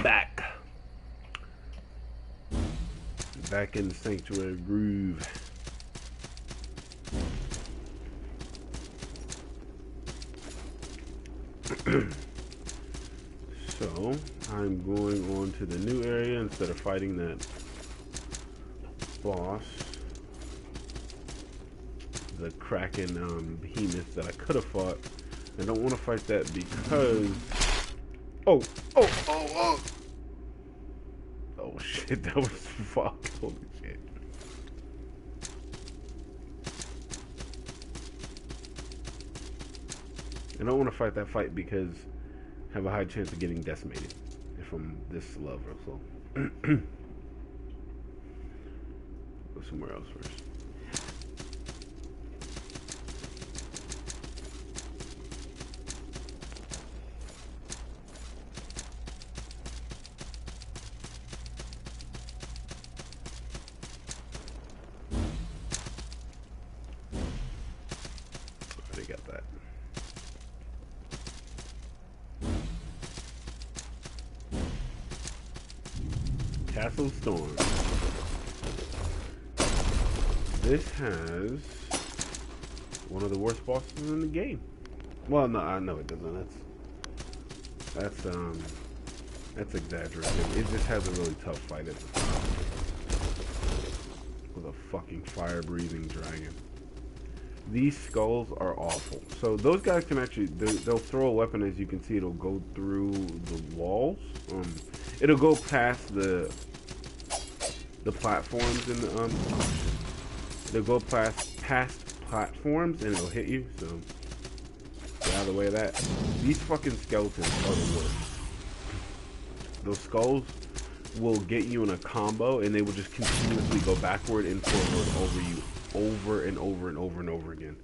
Back in the sanctuary groove. So I'm going on to the new area instead of fighting that boss, the Kraken behemoth that I could have fought. I don't want to fight that because oh shit, that was fucked. Holy shit. I don't want to fight that fight because I have a high chance of getting decimated if I'm this level, so go somewhere else first. Already got that. Castle Storm. This has one of the worst bosses in the game. Well, no, I know it doesn't. That's exaggerated. It just has a really tough fight at the top with a fucking fire-breathing dragon. These skulls are awful. So those guys can actually, they'll throw a weapon. As you can see, it'll go through the walls. It'll go past the platforms in the they'll go past platforms and it'll hit you. So get out of the way of that. These fucking skeletons are the worst. Those skulls will get you in a combo and they will just continuously go backward and forward over you over and over and over and over again,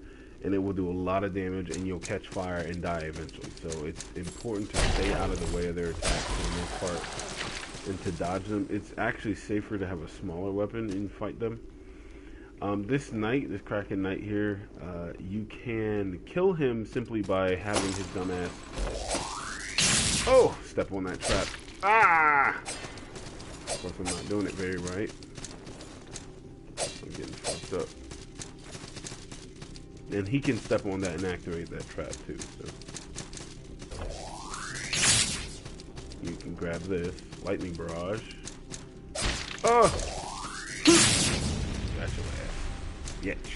and it will do a lot of damage and you'll catch fire and die eventually. So it's important to stay out of the way of their attacks for the most part and to dodge them. It's actually safer to have a smaller weapon and fight them. This knight, this Kraken knight here, you can kill him simply by having his dumbass step on that trap. Of course I'm not doing it very right. I'm getting fucked up. And he can step on that and activate that trap too, so. You can grab this. Lightning barrage. Oh! Got your ass. Yetch.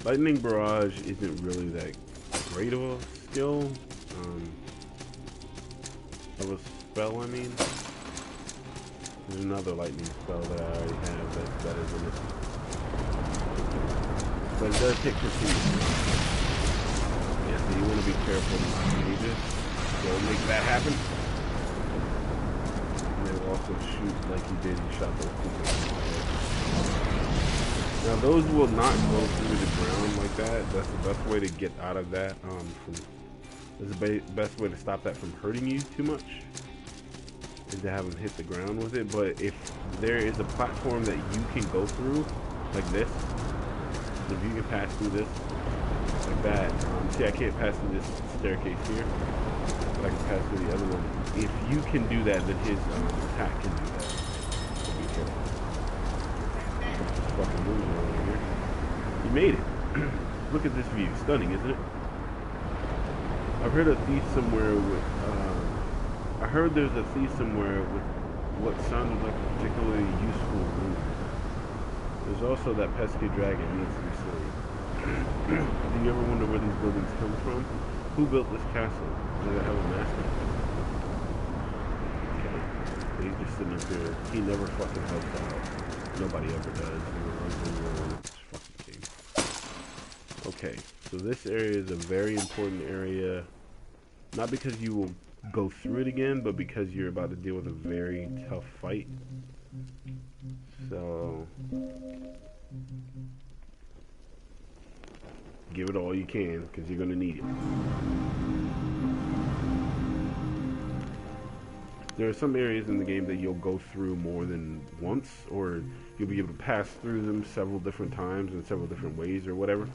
Lightning barrage isn't really that great of a skill. Of a spell, I mean. There's another lightning spell that I already have that's better than this. But it does take continuous. Yeah, so you want to be careful when you use it. So make that happen. And then also shoot like you did. You shot those people. Now those will not go through the ground like that. That's the best way to get out of that. That's the best way to stop that from hurting you too much. To have them hit the ground with it. But if there is a platform that you can go through like this, so if you can pass through this like that, see I can't pass through this staircase here, but I can pass through the other one. If you can do that, then his attack can do that. So be careful. Just fucking moving over here. You made it. Look at this view. Stunning, isn't it? I've heard a thief somewhere with I heard there's a thief somewhere with what sounded like a particularly useful room. There's also that pesky dragon needs to be slain. Do you ever wonder where these buildings come from? Who built this castle? Does it have a master? Okay. But he's just sitting up there. He never fucking helps out. Nobody ever does. He runs over this fucking king. Okay. So this area is a very important area. Not because you will go through it again, but because you're about to deal with a very tough fight. So give it all you can, because you're gonna need it. There are some areas in the game that you'll go through more than once, or you'll be able to pass through them several different times in several different ways or whatever.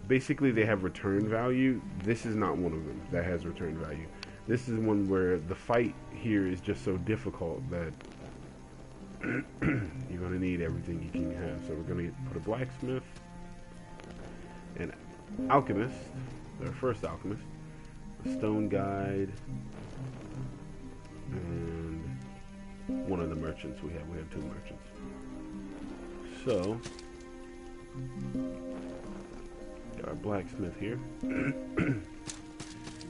Basically, they have return value. This is not one of them that has return value. This is one where the fight here is just so difficult that you're going to need everything you can have. So we're going to put a blacksmith, an alchemist, our first alchemist, a stone guide, and one of the merchants we have. We have 2 merchants. So, got our blacksmith here.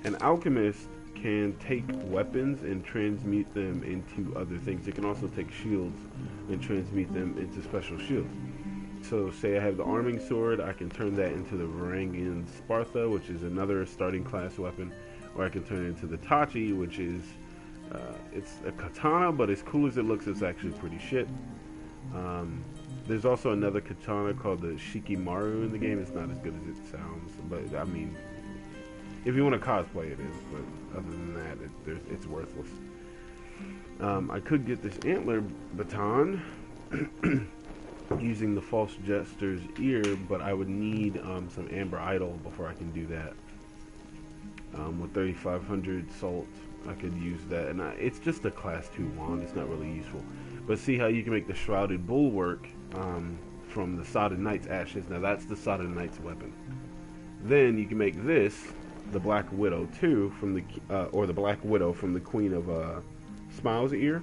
An alchemist can take weapons and transmute them into other things. It can also take shields and transmute them into special shields. So say I have the arming sword, I can turn that into the Varangian Spartha, which is another starting class weapon, or I can turn it into the Tachi, which is it's a katana, but as cool as it looks, it's actually pretty shit. There's also another katana called the Shikimaru in the game. It's not as good as it sounds, but I mean, if you want to cosplay, it is. But other than that, it's worthless. I could get this antler baton using the false jester's ear, but I would need some amber idol before I can do that. With 3,500 salt, I could use that, and it's just a class 2 wand. It's not really useful. But see how you can make the shrouded bulwark from the Sodded Knight's ashes. Now that's the Sodded Knight's weapon. Then you can make this the Black Widow too, from the or the Black Widow from the Queen of Smiles ear.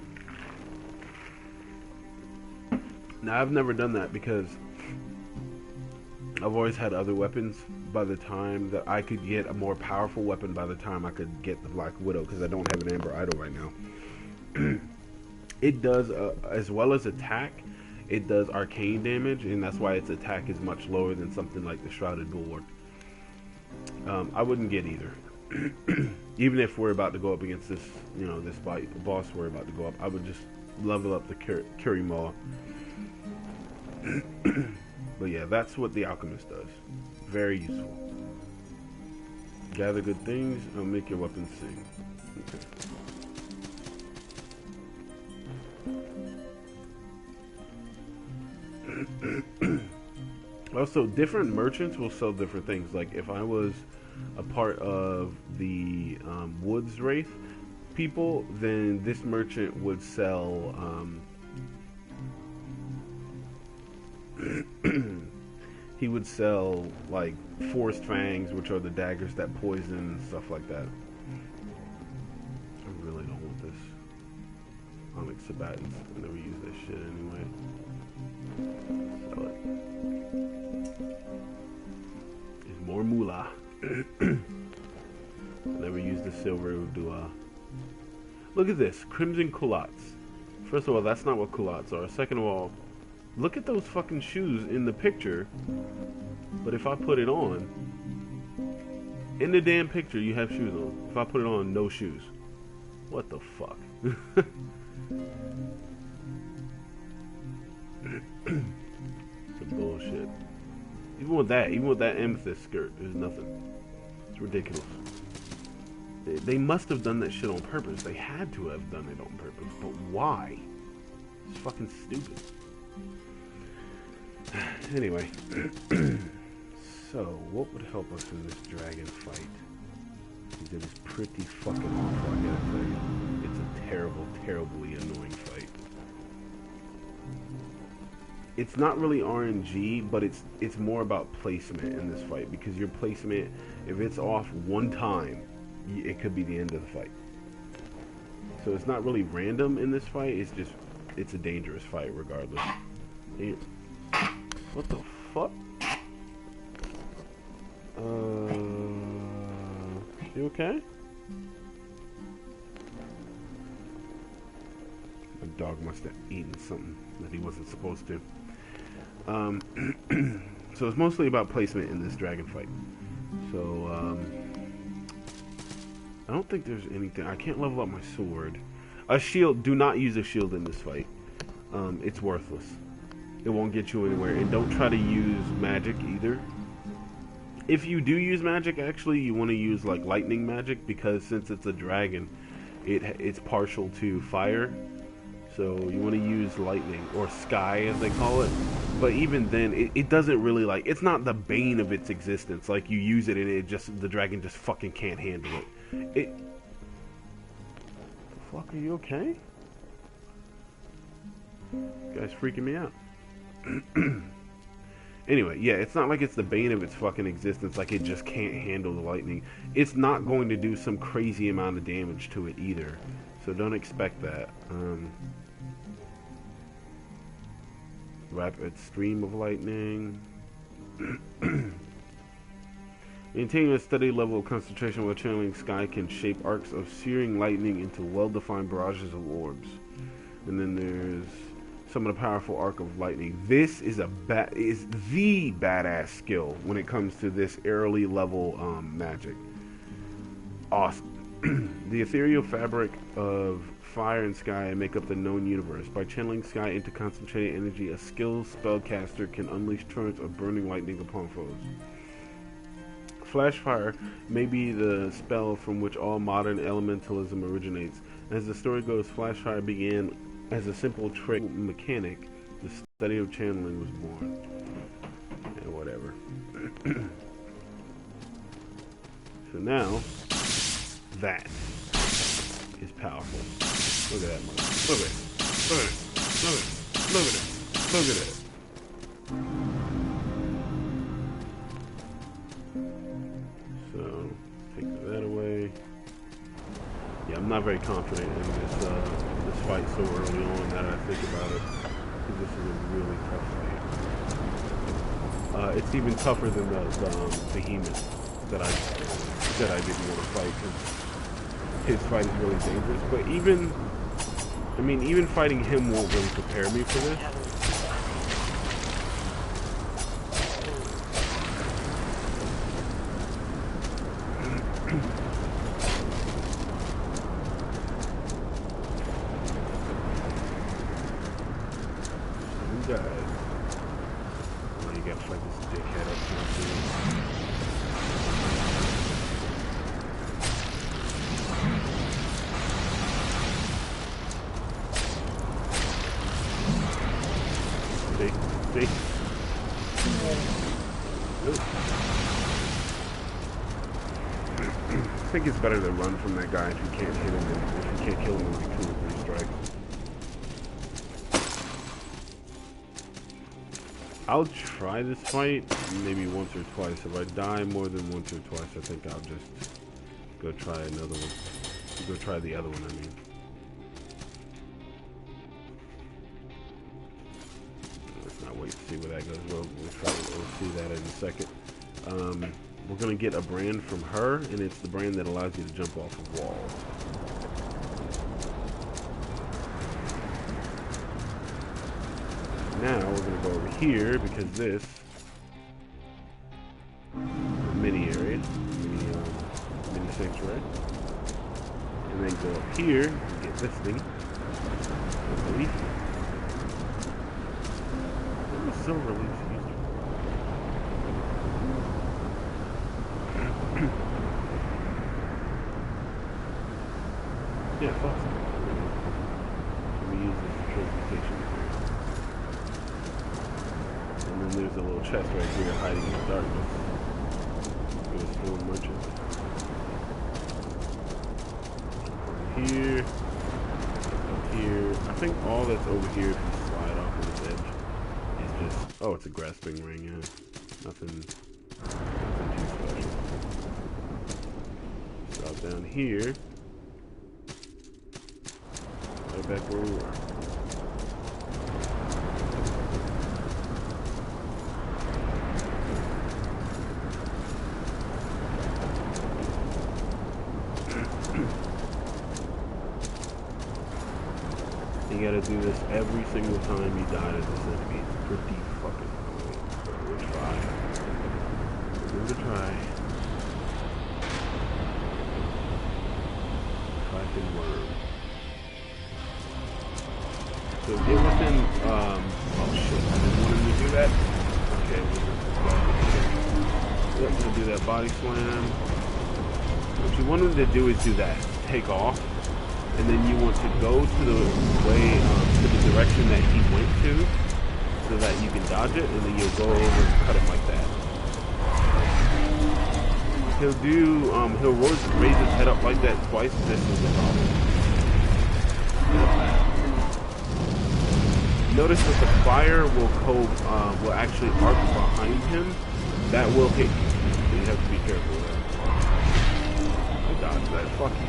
Now I've never done that because I've always had other weapons by the time that I could get a more powerful weapon by the time I could get the Black Widow, because I don't have an Amber Idol right now. It does, as well as attack, it does arcane damage, and that's why its attack is much lower than something like the Shrouded Bulwark. I wouldn't get either. Even if we're about to go up against this, you know, this boss we're about to go up, I would just level up the Curry-Maw. But yeah, that's what the Alchemist does. Very useful. Gather good things, make your weapons sing. Okay. Also, different merchants will sell different things. Like if I was a part of the Woods Wraith people, then this merchant would sell he would sell like Forest Fangs, which are the daggers that poison and stuff like that. I really don't want this Onyx Sabatons. I never use this shit anyway. Sell it. There's more moolah. I never use the silver Udua. Look at this, Crimson Culottes. First of all, that's not what culottes are. Second of all, look at those fucking shoes in the picture. But if I put it on, in the damn picture you have shoes on. If I put it on, no shoes. What the fuck? Some bullshit. Even with that amethyst skirt, there's nothing. It's ridiculous. They must have done that shit on purpose. They had to have done it on purpose. But why? It's fucking stupid. Anyway. So, what would help us in this dragon fight? Because it is pretty fucking awful, I gotta tell you. It's a terrible, terribly annoying fight. It's not really RNG, but it's more about placement in this fight, because your placement, if it's off one time, it could be the end of the fight. So it's not really random in this fight, it's a dangerous fight regardless. And, what the fuck? You okay? My dog must have eaten something that he wasn't supposed to. So it's mostly about placement in this dragon fight. So, I don't think there's anything. I can't level up my sword. A shield. Do not use a shield in this fight. It's worthless. It won't get you anywhere. And don't try to use magic either. If you do use magic, actually, you want to use like lightning magic, because since it's a dragon, it's partial to fire. So you want to use lightning, or sky as they call it. But even then, it doesn't really, like, it's not the bane of its existence. Like, you use it and the dragon just fucking can't handle it. Fuck, are you okay? This guy's freaking me out. Anyway, yeah, it's not like it's the bane of its fucking existence, like it just can't handle the lightning. It's not going to do some crazy amount of damage to it either. So don't expect that. Rapid stream of lightning. Maintaining a steady level of concentration while channeling sky can shape arcs of searing lightning into well-defined barrages of orbs. And then there's summon a powerful arc of lightning. This is the badass skill when it comes to this early level magic. Awesome. The ethereal fabric of fire and sky make up the known universe. By channeling sky into concentrated energy, a skilled spellcaster can unleash torrents of burning lightning upon foes. Flash fire may be the spell from which all modern elementalism originates. As the story goes, flash fire began as a simple trick mechanic. The study of channeling was born. And whatever. So now, that is powerful. Look at that mother. Look at it. Look at it. Look at it. Look at it. Look at it. So, take that away. Yeah, I'm not very confident in this fight so early on that I think about it. Because this is a really tough fight. It's even tougher than the behemoth that I didn't want to fight, because his fight is really dangerous. But even fighting him won't really prepare me for this. Guys. Well, you gotta fight this dickhead up here. See? I think it's better to run from that guy if you can't hit him, and if you can't kill him with 2 or 3 strikes. I'll try this fight maybe once or twice. If I die more than once or twice, I think I'll just go try another one. Go try the other one, I mean. Let's not wait to see where that goes. We'll see that in a second. We're going to get a brand from her, and it's the brand that allows you to jump off of walls. Now we're going to go over here, because this mini area, mini sanctuary, and then go up here and get this thing. Leaf. What was silver leaf used for? Yeah, fuck. Let me use this for transportation. And then there's a little chest right here hiding in the darkness. For the stone merchant. Here. Up here. I think all that's over here, if you slide off of this edge, is just... Oh, it's a grasping ring, yeah. Nothing too special. Drop down here. Right back where we were. You gotta do this every single time you die to this enemy. It's pretty fucking annoying. But we'll try. We're gonna try. Fucking worm. So get within, oh shit, I didn't want him to do that. Okay, we're gonna do that body slam. What you want him to do is do that. Take off. And then you want to go to the way, to the direction that he went to, so that you can dodge it, and then you'll go over and cut him like that. He'll do, he'll raise his head up like that twice. This is the problem. Notice that the fire will actually arc behind him. That will hit you, so you have to be careful there. I dodged that. Fuck you.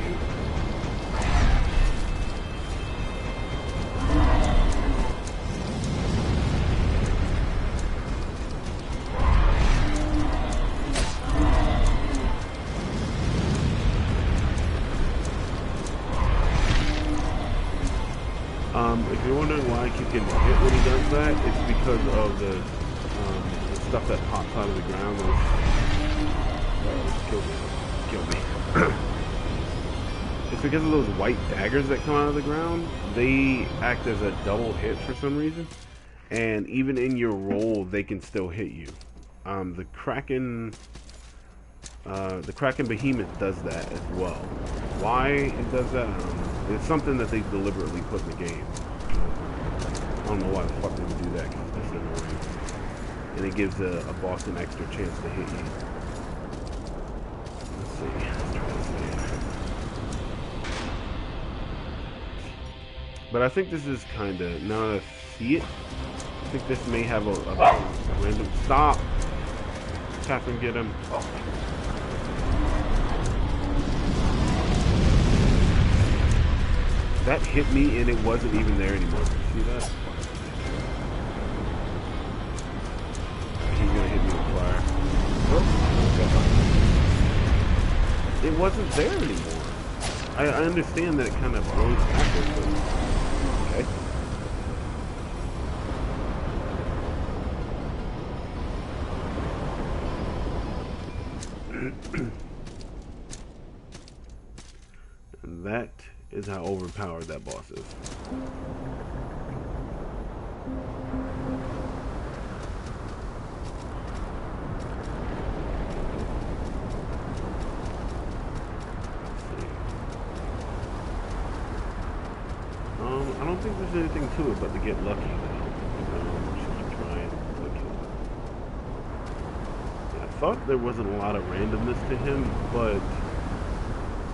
If you're wondering why you can hit when he does that, it's because of the stuff that pops out of the ground. Kill me. It's because of those white daggers that come out of the ground. They act as a double hit for some reason, and even in your roll, they can still hit you. The Kraken Behemoth does that as well. Why it does that, I don't know. It's something that they deliberately put in the game. I don't know why the fuck they would do that, because that's annoying. And it gives a boss an extra chance to hit you. Let's see. Let's try this again. But I think this is kind of, now that I see it, I think this may have a random... Stop! Catherine, get him. That hit me and it wasn't even there anymore. See that? He's gonna hit me with fire. Oh, it wasn't there anymore. I understand that it kind of blows backwards, but okay. And that is how overpowered that boss is. I don't think there's anything to it but to get lucky though. Just try and kill him. I thought there wasn't a lot of randomness to him, but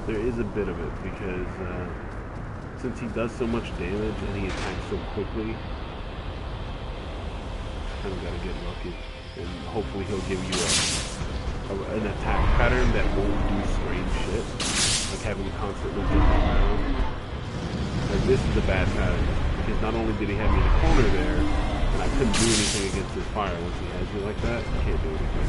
there is a bit of it because since he does so much damage and he attacks so quickly, kind of gotta get lucky, and hopefully he'll give you an attack pattern that won't do strange shit, like having to constantly jump around. Like this is a bad pattern because not only did he have me in the corner there, and I couldn't do anything against his fire. Once he has you like that, you can't do anything.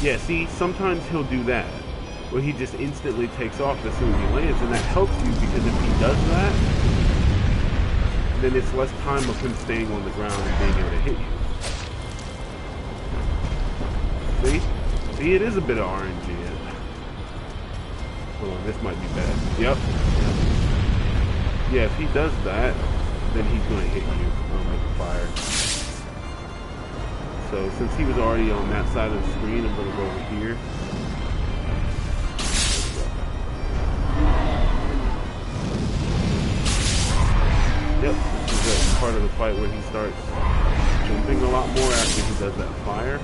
Yeah, see, sometimes he'll do that, where he just instantly takes off as soon as he lands, and that helps you because if he does that, then it's less time of him staying on the ground and being able to hit you. See? See, it is a bit of RNG. Hold on, this might be bad. Yep. Yeah, if he does that, then he's going to hit you with the fire. So since he was already on that side of the screen, I'm going to go over here. Yep, this is the part of the fight where he starts jumping a lot more after he does that fire.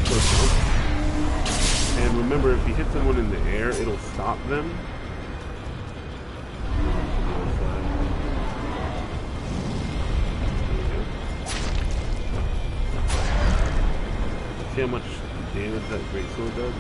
So jump. And remember, if he hits someone in the air, it'll stop them. See how much damage that greatsword does?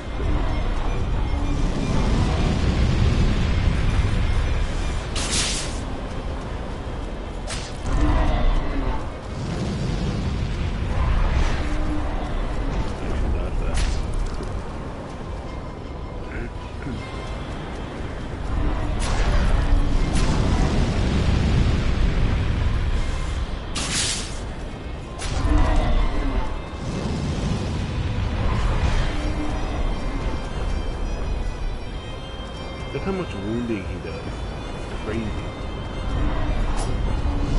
Look how much wounding he does. It's crazy.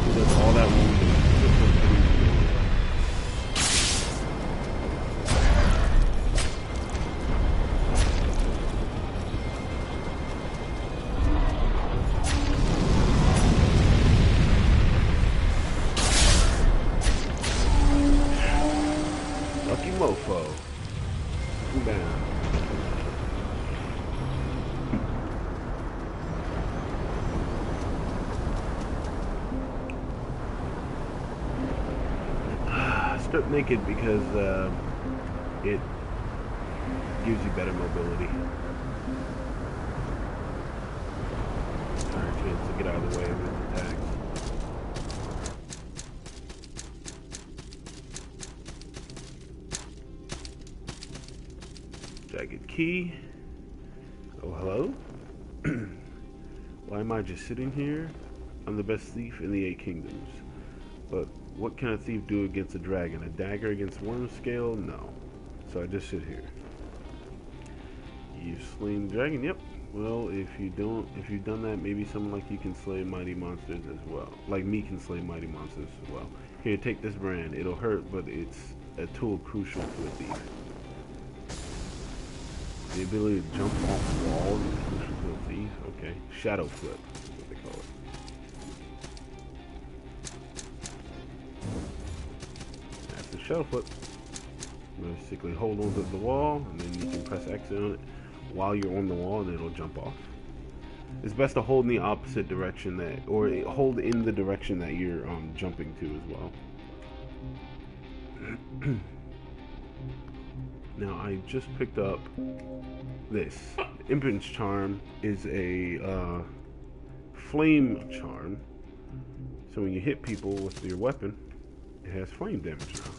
He does all that wounding just from hitting the door. Lucky mofo. Come down. Strip naked because it gives you better mobility. Higher chance to get out of the way of his attacks. Jagged key. Oh, hello? Why am I just sitting here? I'm the best thief in the 8 kingdoms. But what can a thief do against a dragon? A dagger against worm scale? No. So I just sit here. You've slain the dragon? Yep. Well, if you've done that, maybe someone like you can slay mighty monsters as well. Like me can slay mighty monsters as well. Here, take this brand. It'll hurt, but it's a tool crucial to a thief. The ability to jump off walls is crucial to a thief? Okay. Shadow flip, is what they call it. That's the shadow flip. Basically hold onto the wall, and then you can press X on it while you're on the wall, and it'll jump off. It's best to hold in the opposite direction or hold in the direction that you're jumping to as well. Now I just picked up this. Impin's charm is a flame charm. So when you hit people with your weapon, it has flame damage now.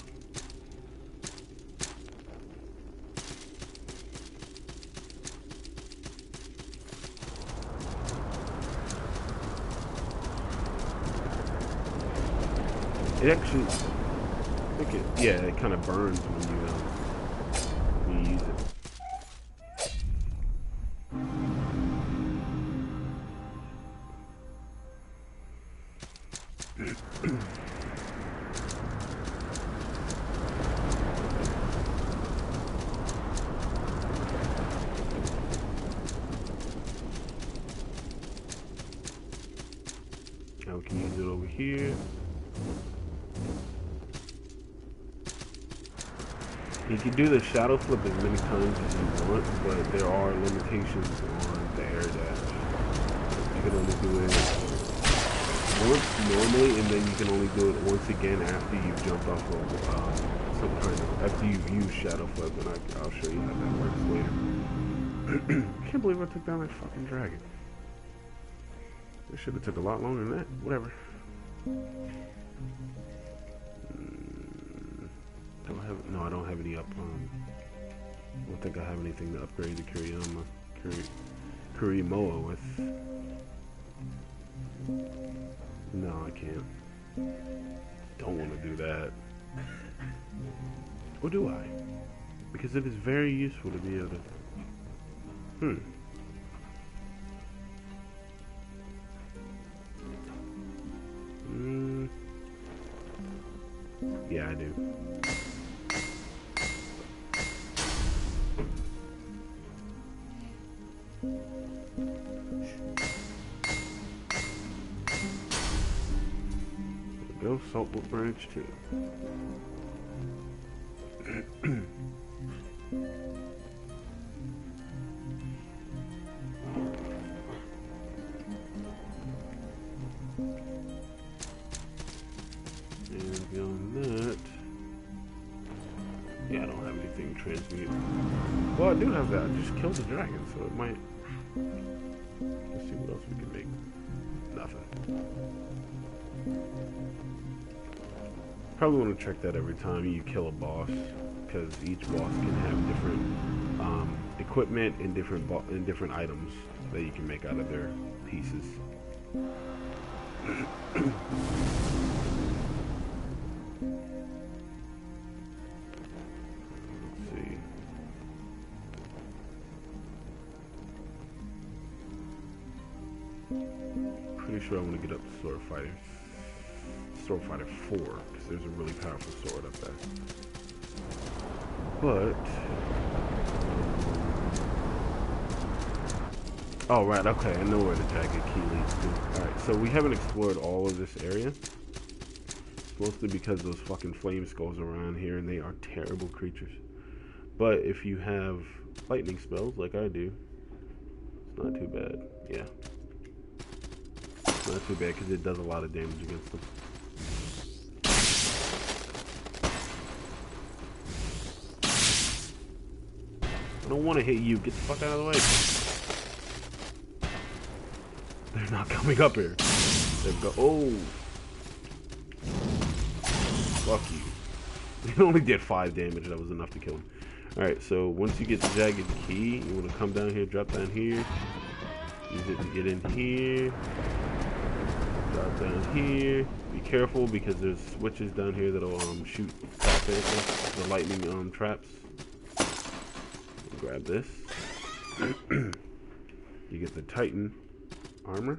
It actually, it kind of burns when you use it. Now we can use it over here. You can do the shadow flip as many times as you want, but there are limitations on the air dash. You can only do it once normally, and then you can only do it once again after you've jumped off of some kind of, after you've used shadow flip, and I'll show you how that works later. I can't believe I took down that fucking dragon. It should have took a lot longer than that. Whatever. No, I don't have any up. I don't think I have anything to upgrade the Kurimoa with. No, I can't. Don't want to do that. Or do I? Because it is very useful to be able to... Yeah, I do. Go Saltwood Branch 2. And beyond that, yeah, I don't have anything anything transmute. Well, I do have that. I just killed the dragon, so it might. Let's see what else we can make. Nothing. Probably want to check that every time you kill a boss, because each boss can have different equipment and different items that you can make out of their pieces. Let's see. Pretty sure I want to get up to Sword Fighter 4, because there's a really powerful sword up there. But oh right, okay, I know where the jagged key leads to. Alright, so we haven't explored all of this area. It's mostly because those fucking flame skulls around here, and they are terrible creatures. But if you have lightning spells like I do, it's not too bad. Yeah. It's not too bad because it does a lot of damage against them. I don't want to hit you. Get the fuck out of the way. They're not coming up here. They've got. Oh. Fuck you. It only did 5 damage. That was enough to kill him. Alright, so once you get the jagged key, you want to come down here, drop down here. Use it to get in here. Drop down here. Be careful because there's switches down here that'll shoot the lightning traps. Grab this. You get the Titan armor.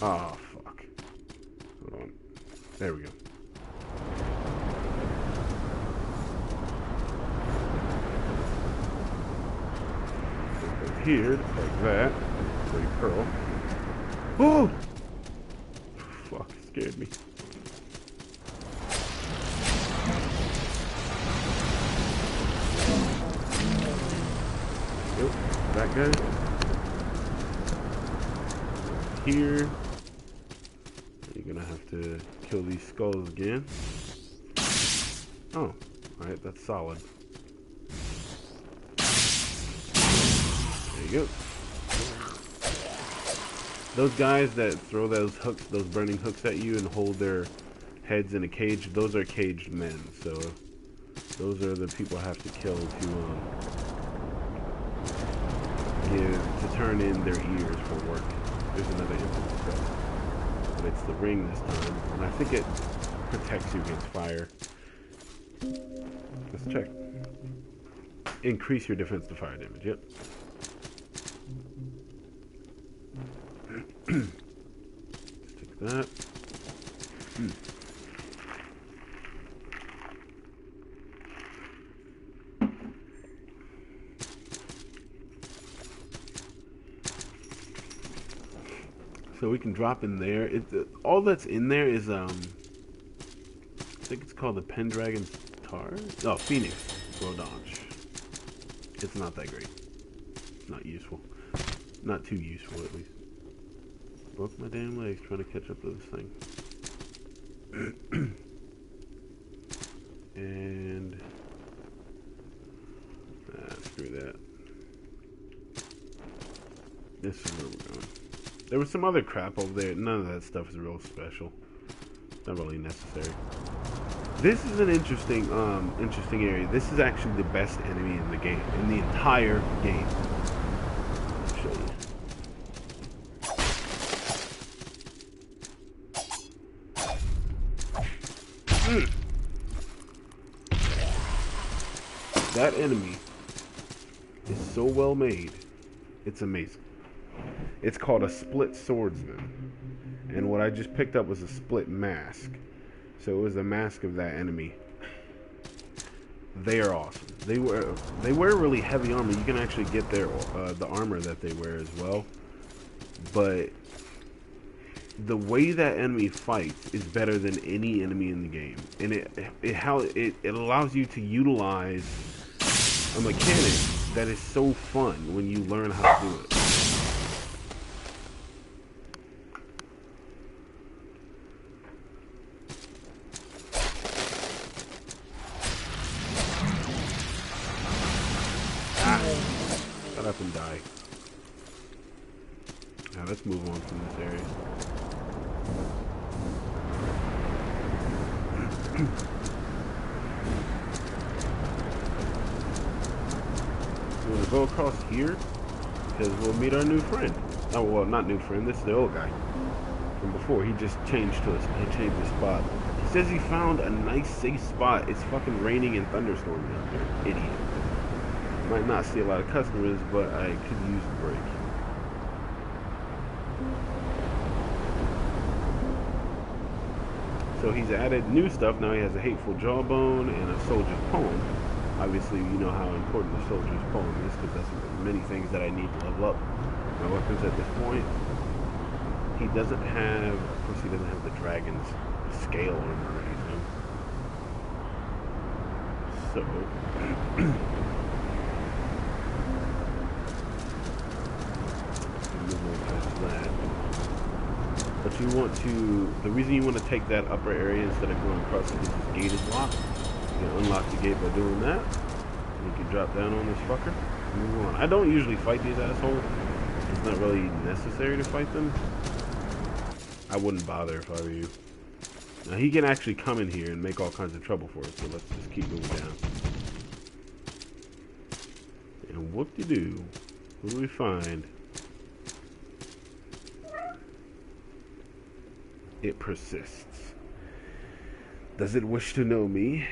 Oh, fuck. Hold on. There we go. Go here, like that. Pretty pearl. Oh! Fuck, scared me. Yep, that guy. Here. You're gonna have to kill these skulls again. Oh, alright, that's solid. There you go. Those guys that throw those hooks, those burning hooks at you and hold their heads in a cage, those are caged men. So those are the people I have to kill to turn in their ears for work. There's another instance of but it's the ring this time, and I think it protects you against fire. Let's check. Increase your defense to fire damage. Yep. Let's take that. So we can drop in there. All that's in there is I think it's called the Pendragon's Tar. Oh, Phoenix Rodonch. It's not that great. It's not useful. Not too useful, at least. Broke my damn legs trying to catch up to this thing. And screw that. This is where we're going. There was some other crap over there. None of that stuff is real special. Not really necessary. This is an interesting area. This is actually the best enemy in the game, in the entire game. I'll show you. That enemy is so well made. It's amazing. It's called a split swordsman, and what I just picked up was a split mask. So it was a mask of that enemy. They are awesome. They wear really heavy armor. You can actually get their the armor that they wear as well. But the way that enemy fights is better than any enemy in the game, and it allows you to utilize a mechanic that is so fun when you learn how to do it. Shut up and die. Now let's move on from this area. We're gonna go across here because we'll meet our new friend. Oh well, not new friend. This is the old guy from before. He just changed to us. He changed his spot. He says he found a nice safe spot. It's fucking raining and thunderstorming out there. Idiot. Might not see a lot of customers, but I could use a break. So he's added new stuff. Now he has a hateful jawbone and a soldier's poem. Obviously, you know how important the soldier's poem is, because that's many things that I need to level up my weapons at this point. He doesn't have, of course he doesn't have the dragon's scale armor or anything. So, move on past that. But you want to, the reason you want to take that upper area instead of going across it is this gate is locked. You can unlock the gate by doing that. You can drop down on this fucker and move on. I don't usually fight these assholes. It's not really necessary to fight them. I wouldn't bother if I were you. Now he can actually come in here and make all kinds of trouble for us, so let's just keep moving down. And whoop-de-doo, what do we find? It persists. Does it wish to know me?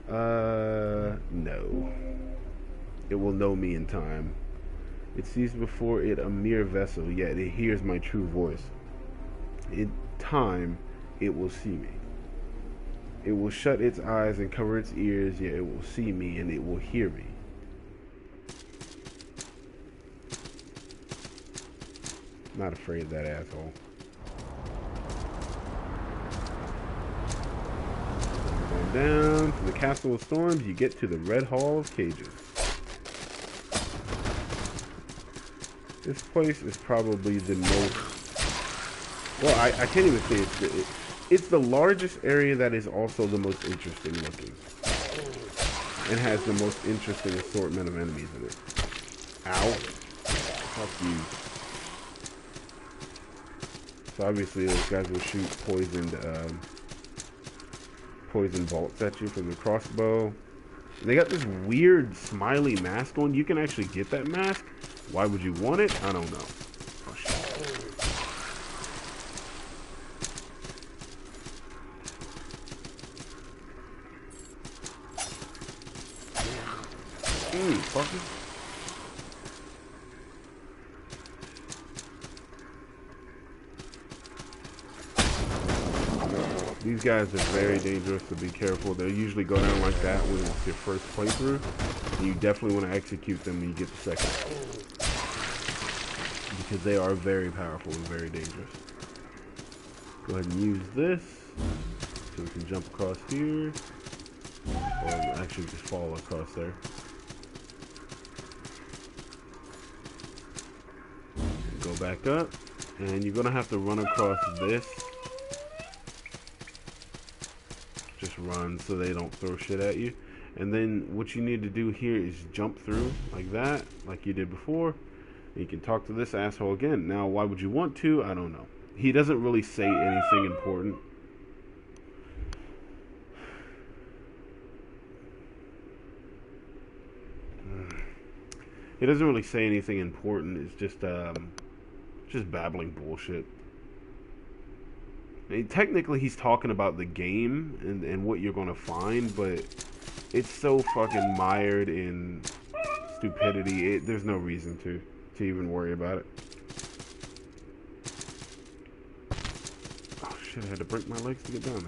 No. It will know me in time. It sees before it a mere vessel, yet it hears my true voice. In time, it will see me. It will shut its eyes and cover its ears, yet it will see me and it will hear me. Not afraid of that asshole. Going down to the Castle of Storms, you get to the Red Hall of Cages. This place is probably the most... Well, I can't even say it's the largest area that is also the most interesting looking. And has the most interesting assortment of enemies in it. Ow. Fuck you. So obviously those guys will shoot poison bolts at you from the crossbow. And they got this weird smiley mask on. You can actually get that mask. Why would you want it? I don't know. Oh shit. Fucker. These guys are very dangerous, so be careful. They'll usually go down like that when it's your first playthrough. And you definitely want to execute them when you get the second. Because they are very powerful and very dangerous. Go ahead and use this. So we can jump across here. Or actually just fall across there. Go back up. And you're going to have to run across this. Just run so they don't throw shit at you. And then what you need to do here is jump through like that, like you did before. And you can talk to this asshole again. Now, why would you want to? I don't know. He doesn't really say anything important. He doesn't really say anything important. It's just babbling bullshit. I mean, technically, he's talking about the game and what you're going to find, but it's so fucking mired in stupidity. There's no reason to even worry about it. Oh shit, I had to break my legs to get down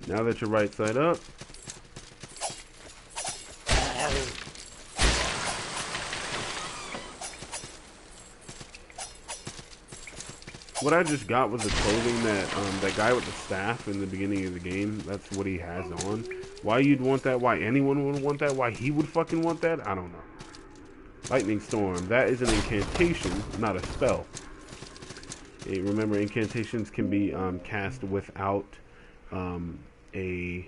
there. Now that you're right side up. What I just got was the clothing that that guy with the staff in the beginning of the game, that's what he has on. Why you'd want that, why anyone would want that, why he would fucking want that, I don't know. Lightning Storm, that is an incantation, not a spell. Remember, incantations can be cast without a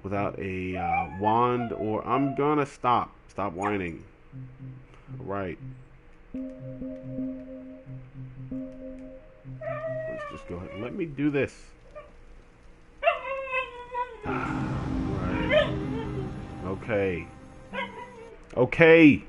without a wand, or I'm gonna stop whining. All right, let's just go ahead and let me do this. Right. Okay.